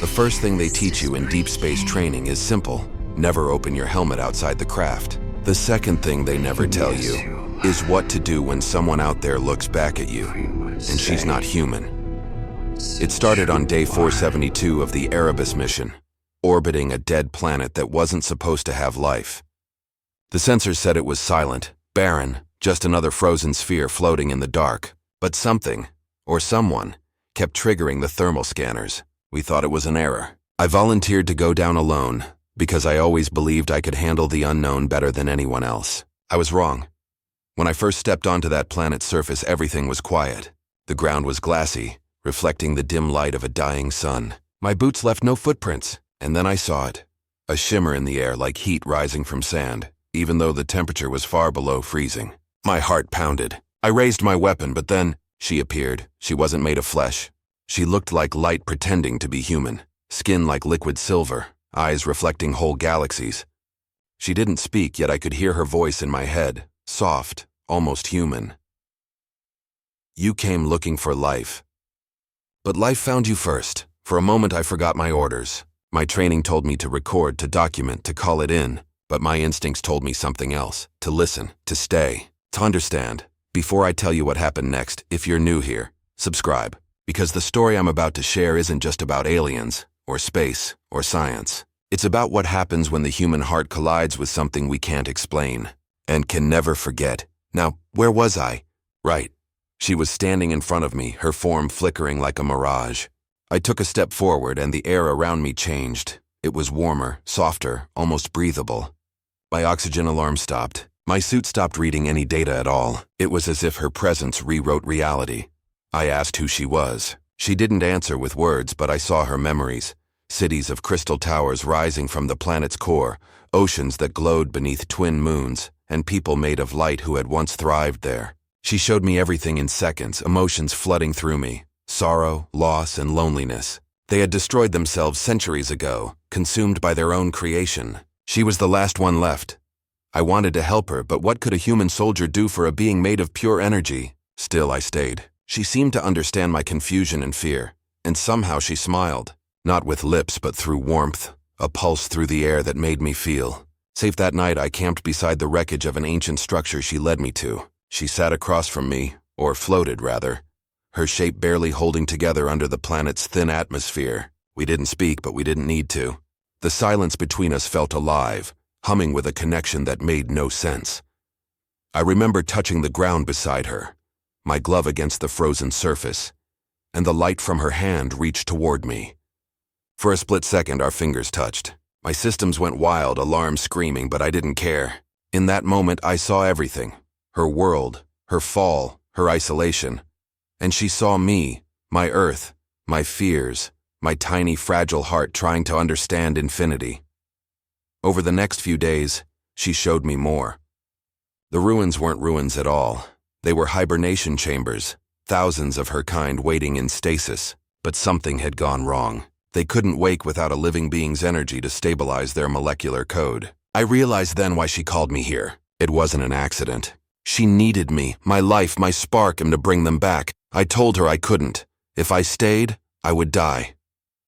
The first thing they teach you in deep space training is simple. Never open your helmet outside the craft. The second thing they never tell you is what to do when someone out there looks back at you, and she's not human. It started on day 472 of the Erebus mission, orbiting a dead planet that wasn't supposed to have life. The sensors said it was silent, barren, just another frozen sphere floating in the dark. But something, or someone, kept triggering the thermal scanners. We thought it was an error. I volunteered to go down alone, because I always believed I could handle the unknown better than anyone else. I was wrong. When I first stepped onto that planet's surface, everything was quiet. The ground was glassy, reflecting the dim light of a dying sun. My boots left no footprints, and then I saw it. A shimmer in the air like heat rising from sand, even though the temperature was far below freezing. My heart pounded. I raised my weapon, but then she appeared. She wasn't made of flesh. She looked like light pretending to be human, skin like liquid silver, eyes reflecting whole galaxies. She didn't speak, yet I could hear her voice in my head, soft, almost human. You came looking for life. But life found you first. For a moment I forgot my orders. My training told me to record, to document, to call it in, but my instincts told me something else, to listen, to stay, to understand. Before I tell you what happened next, if you're new here, subscribe, because the story I'm about to share isn't just about aliens, or space, or science. It's about what happens when the human heart collides with something we can't explain, and can never forget. Now, where was I? Right. She was standing in front of me, her form flickering like a mirage. I took a step forward, and the air around me changed. It was warmer, softer, almost breathable. My oxygen alarm stopped. My suit stopped reading any data at all. It was as if her presence rewrote reality. I asked who she was. She didn't answer with words, but I saw her memories. Cities of crystal towers rising from the planet's core, oceans that glowed beneath twin moons, and people made of light who had once thrived there. She showed me everything in seconds, emotions flooding through me. Sorrow, loss, and loneliness. They had destroyed themselves centuries ago, consumed by their own creation. She was the last one left. I wanted to help her, but what could a human soldier do for a being made of pure energy? Still, I stayed. She seemed to understand my confusion and fear, and somehow she smiled. Not with lips, but through warmth, a pulse through the air that made me feel. Safe that night, I camped beside the wreckage of an ancient structure she led me to. She sat across from me, or floated rather, her shape barely holding together under the planet's thin atmosphere. We didn't speak, but we didn't need to. The silence between us felt alive, humming with a connection that made no sense. I remember touching the ground beside her, my glove against the frozen surface, and the light from her hand reached toward me. For a split second, our fingers touched. My systems went wild, alarms screaming, but I didn't care. In that moment, I saw everything. Her world, her fall, her isolation. And she saw me, my Earth, my fears, my tiny fragile heart trying to understand infinity. Over the next few days, she showed me more. The ruins weren't ruins at all. They were hibernation chambers, thousands of her kind waiting in stasis. But something had gone wrong. They couldn't wake without a living being's energy to stabilize their molecular code. I realized then why she called me here. It wasn't an accident. She needed me, my life, my spark, and to bring them back. I told her I couldn't. If I stayed, I would die.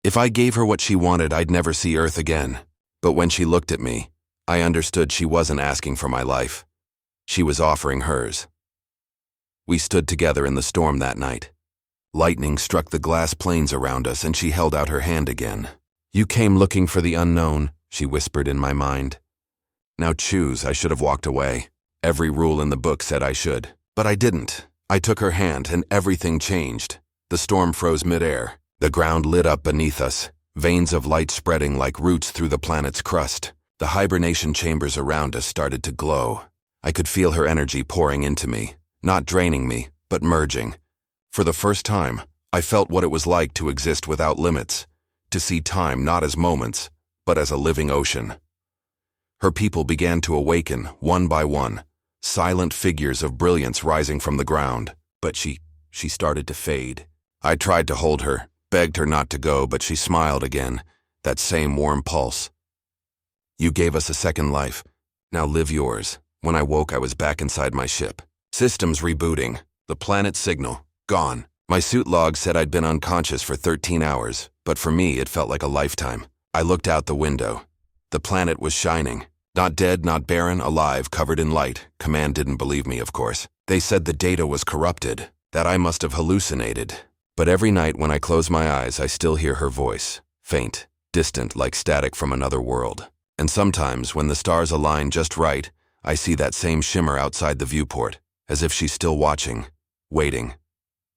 If I gave her what she wanted, I'd never see Earth again. But when she looked at me, I understood she wasn't asking for my life. She was offering hers. We stood together in the storm that night. Lightning struck the glass planes around us, and she held out her hand again. You came looking for the unknown, she whispered in my mind. Now choose. I should have walked away. Every rule in the book said I should. But I didn't. I took her hand, and everything changed. The storm froze midair. The ground lit up beneath us, veins of light spreading like roots through the planet's crust. The hibernation chambers around us started to glow. I could feel her energy pouring into me, not draining me, but merging. For the first time, I felt what it was like to exist without limits, to see time not as moments, but as a living ocean. Her people began to awaken, one by one, silent figures of brilliance rising from the ground. But she started to fade. I tried to hold her, begged her not to go, but she smiled again, that same warm pulse. You gave us a second life. Now live yours. When I woke, I was back inside my ship. Systems rebooting. The planet signal. Gone. My suit log said I'd been unconscious for 13 hours, but for me it felt like a lifetime. I looked out the window. The planet was shining. Not dead, not barren, alive, covered in light. Command didn't believe me, of course. They said the data was corrupted, that I must have hallucinated. But every night when I close my eyes, I still hear her voice, faint, distant, like static from another world. And sometimes, when the stars align just right, I see that same shimmer outside the viewport, as if she's still watching, waiting.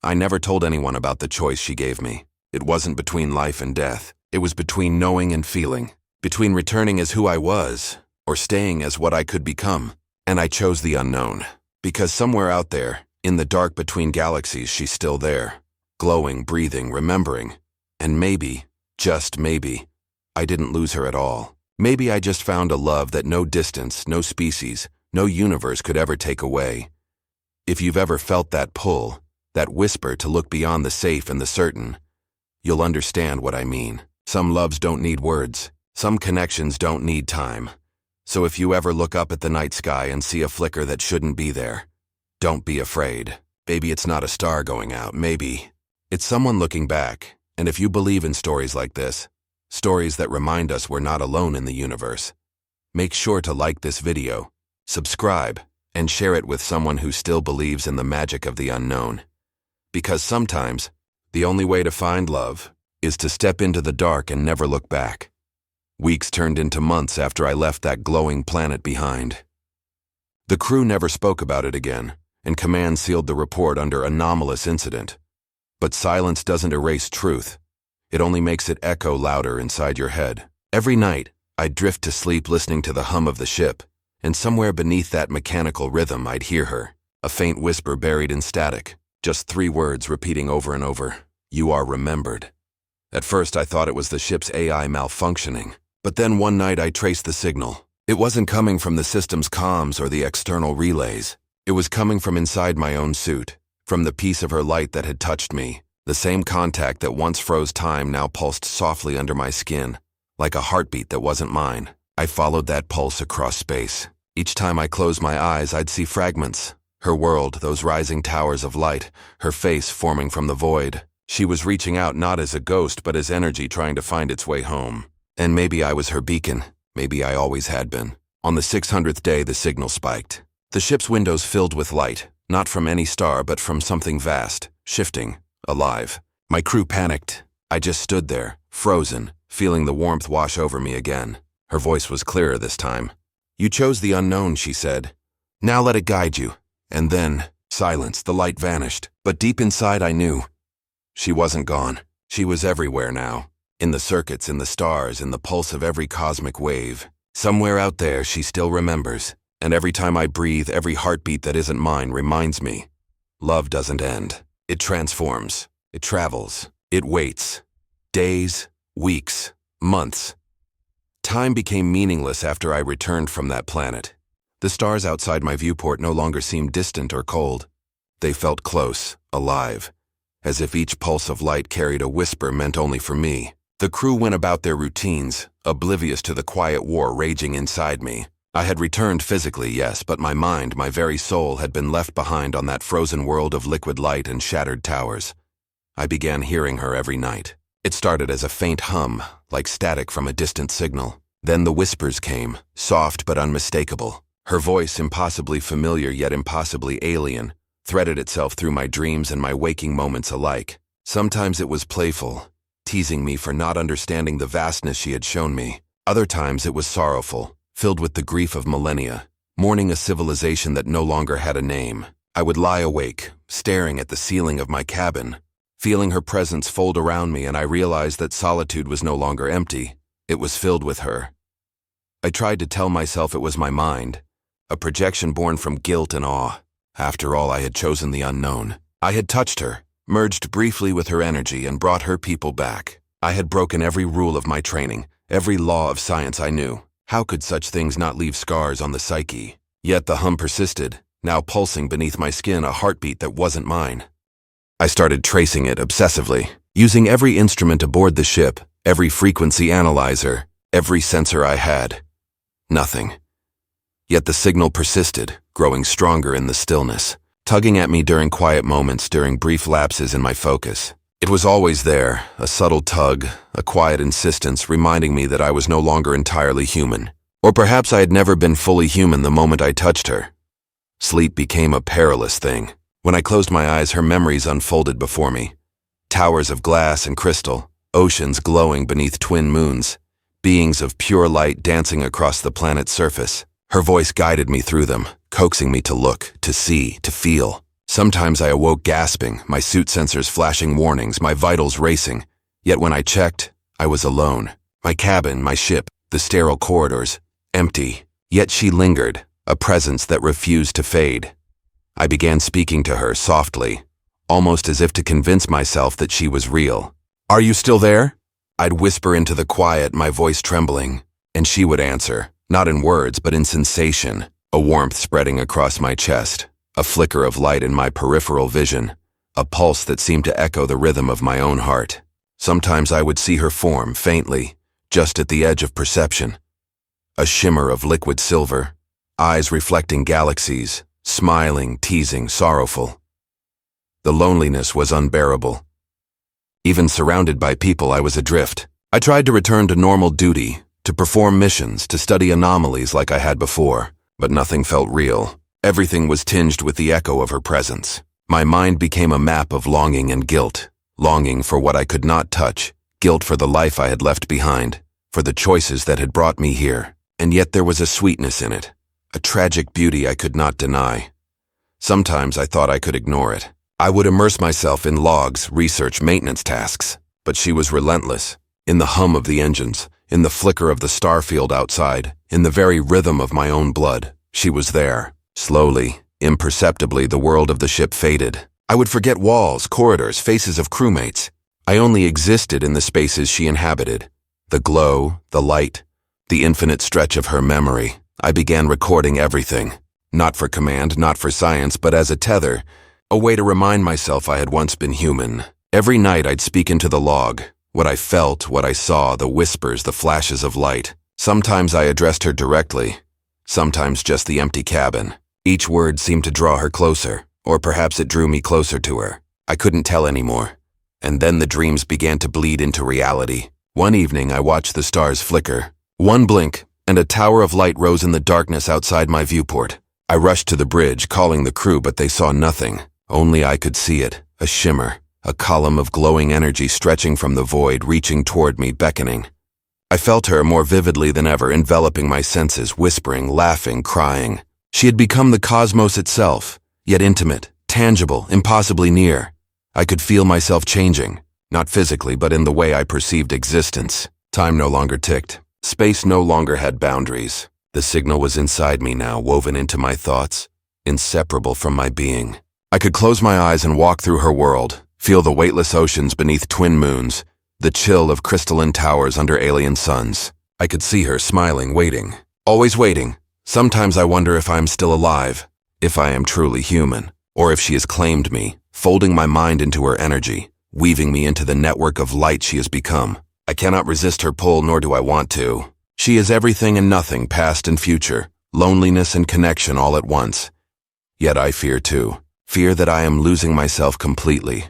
I never told anyone about the choice she gave me. It wasn't between life and death. It was between knowing and feeling, between returning as who I was, or staying as what I could become. And I chose the unknown, because somewhere out there, in the dark between galaxies, she's still there, glowing, breathing, remembering. And maybe, just maybe, I didn't lose her at all. Maybe I just found a love that no distance, no species, no universe could ever take away. If you've ever felt that pull, that whisper to look beyond the safe and the certain, you'll understand what I mean. Some loves don't need words. Some connections don't need time. So if you ever look up at the night sky and see a flicker that shouldn't be there, don't be afraid. Maybe it's not a star going out, maybe it's someone looking back. And if you believe in stories like this, stories that remind us we're not alone in the universe, make sure to like this video, subscribe, and share it with someone who still believes in the magic of the unknown. Because sometimes, the only way to find love is to step into the dark and never look back. Weeks turned into months after I left that glowing planet behind. The crew never spoke about it again, and Command sealed the report under anomalous incident. But silence doesn't erase truth. It only makes it echo louder inside your head. Every night, I'd drift to sleep listening to the hum of the ship, and somewhere beneath that mechanical rhythm I'd hear her, a faint whisper buried in static, just 3 words repeating over and over, "You are remembered." At first I thought it was the ship's AI malfunctioning, but then one night I traced the signal. It wasn't coming from the system's comms or the external relays. It was coming from inside my own suit, from the piece of her light that had touched me. The same contact that once froze time now pulsed softly under my skin, like a heartbeat that wasn't mine. I followed that pulse across space. Each time I closed my eyes, I'd see fragments. Her world, those rising towers of light, her face forming from the void. She was reaching out not as a ghost, but as energy trying to find its way home. And maybe I was her beacon. Maybe I always had been. On the 600th day, the signal spiked. The ship's windows filled with light, not from any star, but from something vast, shifting, alive. My crew panicked. I just stood there, frozen, feeling the warmth wash over me again. Her voice was clearer this time. "You chose the unknown," she said. "Now let it guide you." And then, silence, the light vanished. But deep inside I knew. She wasn't gone. She was everywhere now. In the circuits, in the stars, in the pulse of every cosmic wave. Somewhere out there she still remembers. And every time I breathe, every heartbeat that isn't mine reminds me. Love doesn't end. It transforms. It travels. It waits. Days, weeks, months. Time became meaningless after I returned from that planet. The stars outside my viewport no longer seemed distant or cold. They felt close, alive, as if each pulse of light carried a whisper meant only for me. The crew went about their routines, oblivious to the quiet war raging inside me. I had returned physically, yes, but my mind, my very soul, had been left behind on that frozen world of liquid light and shattered towers. I began hearing her every night. It started as a faint hum, like static from a distant signal. Then the whispers came, soft but unmistakable. Her voice, impossibly familiar yet impossibly alien, threaded itself through my dreams and my waking moments alike. Sometimes it was playful, teasing me for not understanding the vastness she had shown me. Other times it was sorrowful, filled with the grief of millennia, mourning a civilization that no longer had a name. I would lie awake, staring at the ceiling of my cabin, feeling her presence fold around me, and I realized that solitude was no longer empty. It was filled with her. I tried to tell myself it was my mind, a projection born from guilt and awe. After all, I had chosen the unknown. I had touched her, merged briefly with her energy, and brought her people back. I had broken every rule of my training, every law of science I knew. How could such things not leave scars on the psyche? Yet the hum persisted, now pulsing beneath my skin, a heartbeat that wasn't mine. I started tracing it obsessively, using every instrument aboard the ship, every frequency analyzer, every sensor I had. Nothing. Yet the signal persisted, growing stronger in the stillness, tugging at me during quiet moments, during brief lapses in my focus. It was always there, a subtle tug, a quiet insistence reminding me that I was no longer entirely human. Or perhaps I had never been fully human the moment I touched her. Sleep became a perilous thing. When I closed my eyes, her memories unfolded before me. Towers of glass and crystal, oceans glowing beneath twin moons, beings of pure light dancing across the planet's surface. Her voice guided me through them, coaxing me to look, to see, to feel. Sometimes I awoke gasping, my suit sensors flashing warnings, my vitals racing. Yet when I checked, I was alone. My cabin, my ship, the sterile corridors, empty. Yet she lingered, a presence that refused to fade. I began speaking to her softly, almost as if to convince myself that she was real. "Are you still there?" I'd whisper into the quiet, my voice trembling, and she would answer, not in words but in sensation, a warmth spreading across my chest, a flicker of light in my peripheral vision, a pulse that seemed to echo the rhythm of my own heart. Sometimes I would see her form, faintly, just at the edge of perception. A shimmer of liquid silver, eyes reflecting galaxies, smiling, teasing, sorrowful. The loneliness was unbearable. Even surrounded by people, I was adrift. I tried to return to normal duty, to perform missions, to study anomalies like I had before, but nothing felt real. Everything was tinged with the echo of her presence. My mind became a map of longing and guilt, longing for what I could not touch, guilt for the life I had left behind, for the choices that had brought me here. And yet there was a sweetness in it, a tragic beauty I could not deny. Sometimes I thought I could ignore it. I would immerse myself in logs, research, maintenance tasks, but she was relentless. In the hum of the engines, in the flicker of the starfield outside, in the very rhythm of my own blood, she was there. Slowly, imperceptibly, the world of the ship faded. I would forget walls, corridors, faces of crewmates. I only existed in the spaces she inhabited. The glow, the light, the infinite stretch of her memory. I began recording everything. Not for command, not for science, but as a tether, a way to remind myself I had once been human. Every night I'd speak into the log, what I felt, what I saw, the whispers, the flashes of light. Sometimes I addressed her directly, sometimes just the empty cabin. Each word seemed to draw her closer, or perhaps it drew me closer to her. I couldn't tell anymore. And then the dreams began to bleed into reality. One evening I watched the stars flicker. One blink, and a tower of light rose in the darkness outside my viewport. I rushed to the bridge, calling the crew, but they saw nothing. Only I could see it, a shimmer, a column of glowing energy stretching from the void, reaching toward me, beckoning. I felt her more vividly than ever, enveloping my senses, whispering, laughing, crying. She had become the cosmos itself, yet intimate, tangible, impossibly near. I could feel myself changing, not physically, but in the way I perceived existence. Time no longer ticked. Space no longer had boundaries. The signal was inside me now, woven into my thoughts, inseparable from my being. I could close my eyes and walk through her world, feel the weightless oceans beneath twin moons, the chill of crystalline towers under alien suns. I could see her smiling, waiting, always waiting. Sometimes I wonder if I am still alive, if I am truly human, or if she has claimed me, folding my mind into her energy, weaving me into the network of light she has become. I cannot resist her pull, nor do I want to. She is everything and nothing, past and future, loneliness and connection all at once. Yet I fear too. Fear that I am losing myself completely,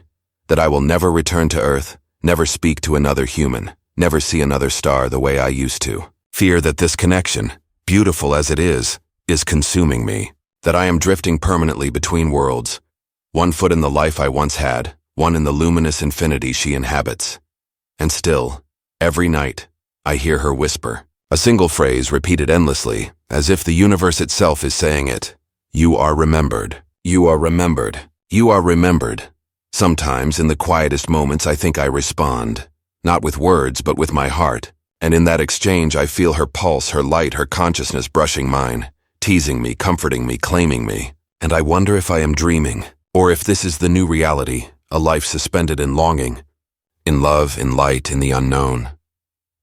that I will never return to Earth, never speak to another human, never see another star the way I used to. Fear that this connection, beautiful as it is consuming me, that I am drifting permanently between worlds, one foot in the life I once had, one in the luminous infinity she inhabits. And still, every night, I hear her whisper, a single phrase repeated endlessly, as if the universe itself is saying it. You are remembered. You are remembered. You are remembered. Sometimes, in the quietest moments, I think I respond, not with words, but with my heart. And in that exchange, I feel her pulse, her light, her consciousness brushing mine, teasing me, comforting me, claiming me. And I wonder if I am dreaming, or if this is the new reality, a life suspended in longing, in love, in light, in the unknown.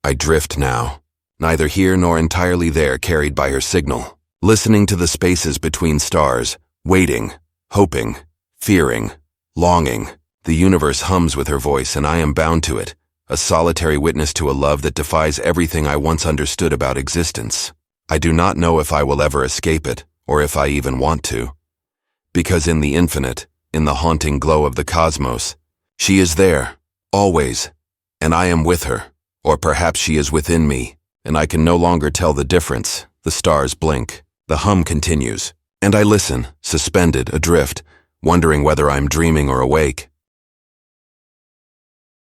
I drift now, neither here nor entirely there, carried by her signal, listening to the spaces between stars, waiting, hoping, fearing, longing. The universe hums with her voice, and I am bound to it, a solitary witness to a love that defies everything I once understood about existence. I do not know if I will ever escape it, or if I even want to. Because in the infinite, in the haunting glow of the cosmos, She is there, always, and I am with her. Or perhaps she is within me, and I can no longer tell the difference. The stars blink. The hum continues. And I listen, suspended, adrift, wondering whether I'm dreaming or awake.